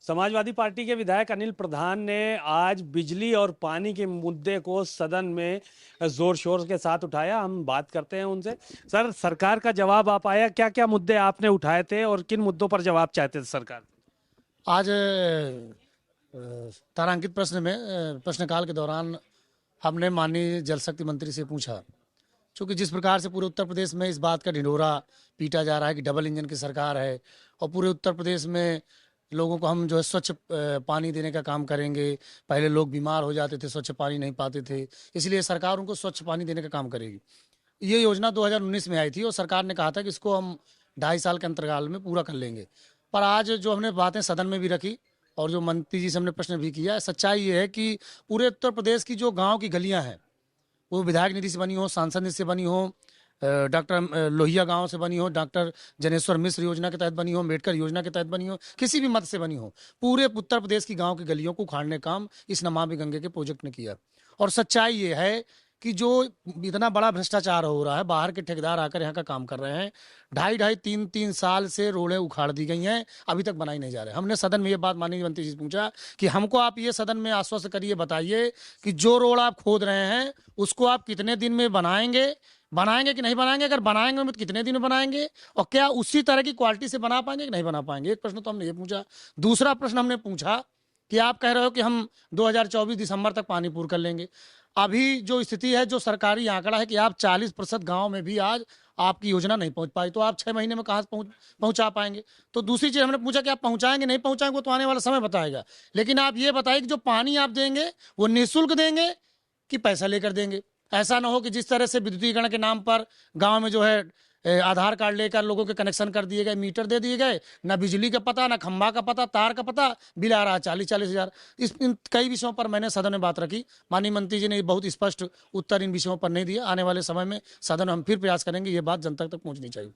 Samajwadi party के विधायक अनिल प्रधान ने आज बिजली और पानी के मुद्दे को सदन में जोर शोर के साथ उठाया। हम बात करते हैं उनसे। सर, सरकार का जवाब आ पाया? क्या क्या मुद्दे आपने उठाए थे और किन मुद्दों पर जवाब चाहते थे सरकार? आज तारांकित प्रश्नकाल के दौरान हमने माननीय जल शक्ति मंत्री से पूछा, क्योंकि जिस प्रकार से पूरे उत्तर प्रदेश में इस बात का ढिंढोरा पीटा जा रहा है कि डबल इंजन की सरकार है और पूरे उत्तर प्रदेश में लोगों को हम जो है स्वच्छ पानी देने का काम करेंगे। पहले लोग बीमार हो जाते थे, स्वच्छ पानी नहीं पाते थे, इसलिए सरकार उनको स्वच्छ पानी देने का काम करेगी। ये योजना 2019 में आई थी और सरकार ने कहा था कि इसको हम 2.5 साल के अंतराल में पूरा कर लेंगे। पर आज जो हमने बातें सदन में भी रखी और जो मंत्री जी से हमने प्रश्न भी किया, सच्चाई ये है कि पूरे उत्तर प्रदेश की जो गाँव की गलियाँ हैं वो विधायक निधि से बनी हो, सांसद निधि से बनी हो, डॉक्टर लोहिया गांव से बनी हो, डॉक्टर जनेश्वर मिश्र योजना के तहत बनी हो, अम्बेडकर योजना के तहत बनी हो, किसी भी मद से बनी हो, पूरे उत्तर प्रदेश की गांव की गलियों को उखाड़ने का काम इस नमामि गंगे के प्रोजेक्ट ने किया। और सच्चाई ये है कि जो इतना बड़ा भ्रष्टाचार हो रहा है, बाहर के ठेकेदार आकर यहाँ का काम कर रहे हैं। 2.5-3 साल से रोडें उखाड़ दी गई हैं, अभी तक बनाई नहीं जा रहे। हमने सदन में ये बात माननीय मंत्री जी से पूछा कि हमको आप ये सदन में आश्वस्त करिए, बताइए कि जो रोड आप खोद रहे हैं उसको आप कितने दिन में बनाएंगे कि नहीं बनाएंगे? अगर बनाएंगे तो कितने दिन में बनाएंगे और क्या उसी तरह की क्वालिटी से बना पाएंगे कि नहीं बना पाएंगे? एक प्रश्न तो हमने ये पूछा। दूसरा प्रश्न हमने पूछा कि आप कह रहे हो कि हम 2024 दिसंबर तक पानी पूर्ण कर लेंगे। अभी जो स्थिति है, जो सरकारी आंकड़ा है कि आप 40% गांव में भी आज आपकी योजना नहीं पहुंच पाई, तो आप 6 महीने में कहाँ पहुंचा पाएंगे? तो दूसरी चीज हमने पूछा कि आप पहुंचाएंगे नहीं पहुंचाएंगे वो तो आने वाला समय बताएगा, लेकिन आप ये बताइए कि जो पानी आप देंगे वो निःशुल्क देंगे कि पैसा लेकर देंगे? ऐसा ना हो कि जिस तरह से विद्युतीकरण के नाम पर गांव में जो है आधार कार्ड लेकर लोगों के कनेक्शन कर दिए गए, मीटर दे दिए गए, ना बिजली का पता, ना खंभा का पता, तार का पता, बिल आ रहा 40-40 हज़ार। इन कई विषयों पर मैंने सदन में बात रखी। माननीय मंत्री जी ने बहुत स्पष्ट उत्तर इन विषयों पर नहीं दिया। आने वाले समय में सदन में हम फिर प्रयास करेंगे, ये बात जनता तक पहुँचनी चाहिए।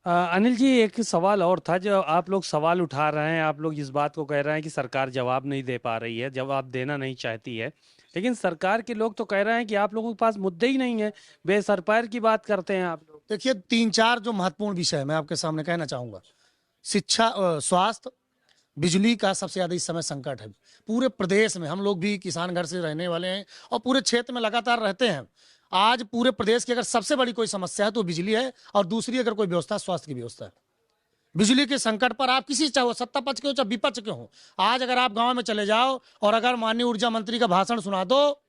अनिल जी, एक सवाल और था जो आप लोग सवाल उठा रहे हैं। आप लोग इस बात को कह रहे हैं कि सरकार जवाब नहीं दे पा रही है, जवाब देना नहीं चाहती है, लेकिन सरकार के लोग तो कह रहे हैं कि आप लोगों के पास मुद्दे ही नहीं है, बेसरपैर की बात करते हैं आप लोग। देखिए, 3-4 जो महत्वपूर्ण विषय मैं आपके सामने कहना चाहूँगा। शिक्षा, स्वास्थ्य, बिजली का सबसे ज़्यादा इस समय संकट है पूरे प्रदेश में। हम लोग भी किसान घर से रहने वाले हैं और पूरे क्षेत्र में लगातार रहते हैं। आज पूरे प्रदेश की अगर सबसे बड़ी कोई समस्या है तो बिजली है, और दूसरी अगर कोई व्यवस्था, स्वास्थ्य की व्यवस्था है। बिजली के संकट पर आप किसी, चाहे सत्ता पक्ष के हो चाहे विपक्ष के हो, आज अगर आप गांव में चले जाओ और अगर माननीय ऊर्जा मंत्री का भाषण सुना दो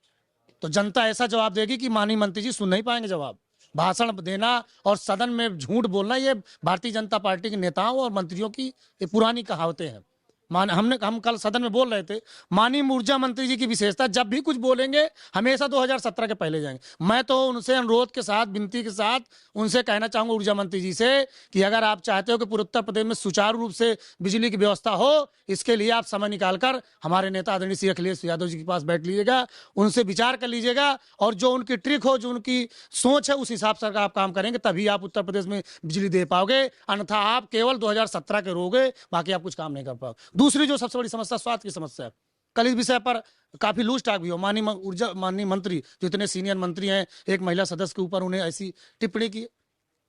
तो जनता ऐसा जवाब देगी कि माननीय मंत्री जी सुन नहीं पाएंगे जवाब। भाषण देना और सदन में झूठ बोलना, ये भारतीय जनता पार्टी के नेताओं और मंत्रियों की ये पुरानी कहावतें हैं। हम कल सदन में बोल रहे थे, माननीय ऊर्जा मंत्री जी की विशेषता, जब भी कुछ बोलेंगे हमेशा 2017 के पहले जाएंगे। मैं तो उनसे अनुरोध के साथ, विनती के साथ उनसे कहना चाहूंगा ऊर्जा मंत्री जी से कि अगर आप चाहते हो कि पूरे उत्तर प्रदेश में सुचारू रूप से बिजली की व्यवस्था हो, इसके लिए आप समय निकालकर हमारे नेता आदरणीय श्री अखिलेश यादव जी के पास बैठ लीजिएगा, उनसे विचार कर लीजिएगा और जो उनकी ट्रिक हो, जो उनकी सोच है, उस हिसाब से आप काम करेंगे तभी आप उत्तर प्रदेश में बिजली दे पाओगे। अन्यथा आप केवल 2017 के रहोगे, बाकी आप कुछ काम नहीं कर पाओगे। दूसरी जो सबसे बड़ी समस्या स्वास्थ्य की समस्या है, कल इस विषय पर काफी लूज टॉक भी हो। माननीय मंत्री जो इतने सीनियर मंत्री हैं, एक महिला सदस्य के ऊपर उन्हें ऐसी टिप्पणी की,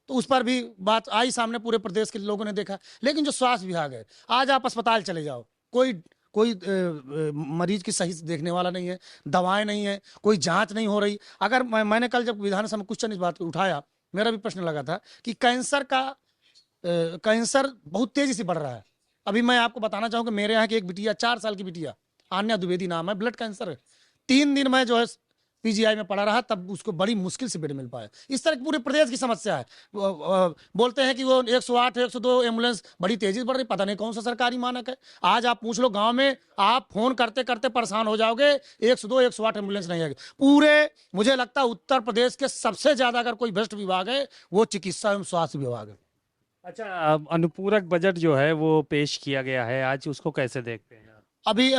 तो उस पर भी बात आई सामने, पूरे प्रदेश के लोगों ने देखा। लेकिन जो स्वास्थ्य विभाग है, आज आप अस्पताल चले जाओ, कोई मरीज की सही से देखने वाला नहीं है, दवाएं नहीं है, कोई जांच नहीं हो रही। अगर मैंने कल जब विधानसभा में क्वेश्चन इस बात को उठाया, मेरा भी प्रश्न लगा था कि कैंसर बहुत तेजी से बढ़ रहा है। अभी मैं आपको बताना चाहूँगा, मेरे यहाँ की एक बिटिया, 4 साल की बिटिया, आन्या द्विवेदी नाम है, ब्लड कैंसर है। 3 दिन मैं जो है पीजीआई में पड़ा रहा, तब उसको बड़ी मुश्किल से बेड मिल पाया। इस तरह की पूरे प्रदेश की समस्या है। बोलते हैं कि वो 108 102 एम्बुलेंस बड़ी तेजी से बढ़ रही, पता नहीं कौन सा सरकारी मानक है। आज आप पूछ लो गांव में, आप फोन करते करते परेशान हो जाओगे, 102 108 एम्बुलेंस नहीं आएगी। पूरे, मुझे लगता है उत्तर प्रदेश के सबसे ज्यादा अगर कोई भ्रष्ट विभाग है वो चिकित्सा एवं स्वास्थ्य विभाग है। अच्छा, अनुपूरक बजट जो है वो पेश किया गया है आज, उसको कैसे देखते हैं? अभी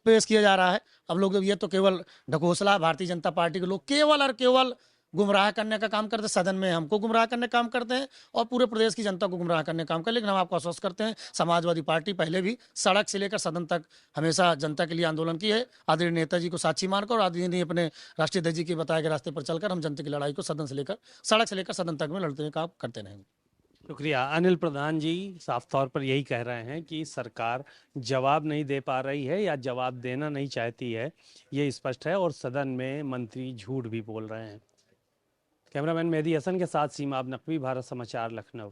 पेश किया जा रहा है। अब लोग, ये तो केवल ढकोसला, भारतीय जनता पार्टी के लोग केवल और केवल गुमराह करने का काम करते हैं। सदन में हमको गुमराह करने का काम करते हैं और पूरे प्रदेश की जनता को गुमराह करने का काम करते हैं। लेकिन हम आपको आश्वस्त करते हैं, समाजवादी पार्टी पहले भी सड़क से लेकर सदन तक हमेशा जनता के लिए आंदोलन की है। आदरणीय नेताजी को साक्षी मानकर और आदरणीय अपने राष्ट्रीय अध्यक्ष जी के बताए गए रास्ते पर चलकर हम जनता की लड़ाई को सदन से लेकर, सड़क से लेकर सदन तक में लड़ते हुए काम करते रहेंगे। शुक्रिया। अनिल प्रधान जी साफ तौर पर यही कह रहे हैं कि सरकार जवाब नहीं दे पा रही है या जवाब देना नहीं चाहती है, ये स्पष्ट है, और सदन में मंत्री झूठ भी बोल रहे हैं। कैमरामैन मेहदी हसन के साथ सीमा अब नकवी, भारत समाचार, लखनऊ।